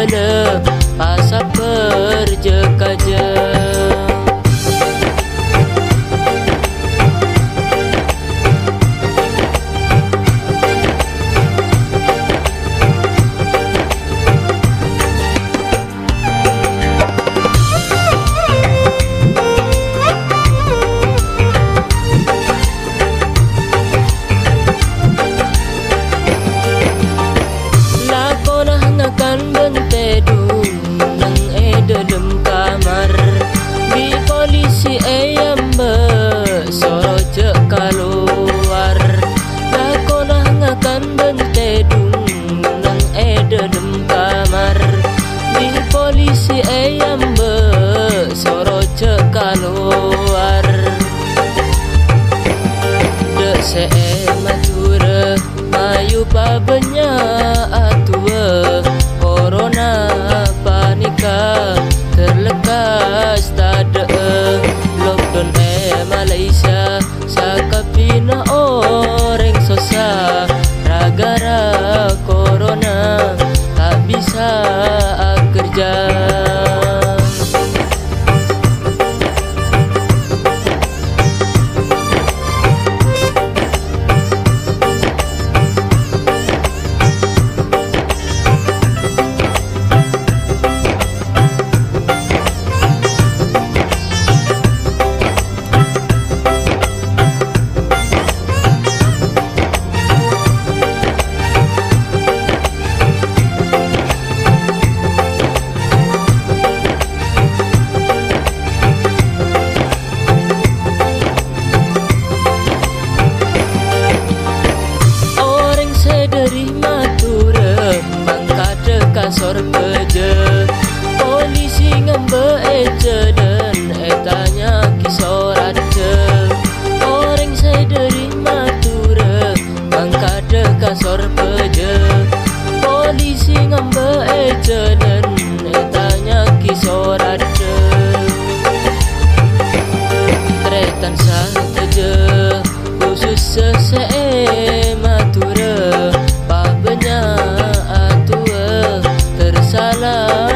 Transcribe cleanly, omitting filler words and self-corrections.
le pasal perjekaja. Kan bentedung nang dalam kamar di polisi ayam besoro cek keluar. Lakonah ngakan bentedung nang dalam kamar di polisi ayam besoro cek keluar. Dek se matura mayu babenya atua. Corona panika terlekas tada lockdown Malaysia sakapina orang susah ragara corona tak bisa kerja. Kasor kerja polisi ngambe eja dan etanya kisorat je. Orang saya dari Matura mangkada kasor kerja polisi ngambe eja dan etanya kisorat je. Tretan saja khusus sese Matura babenya salah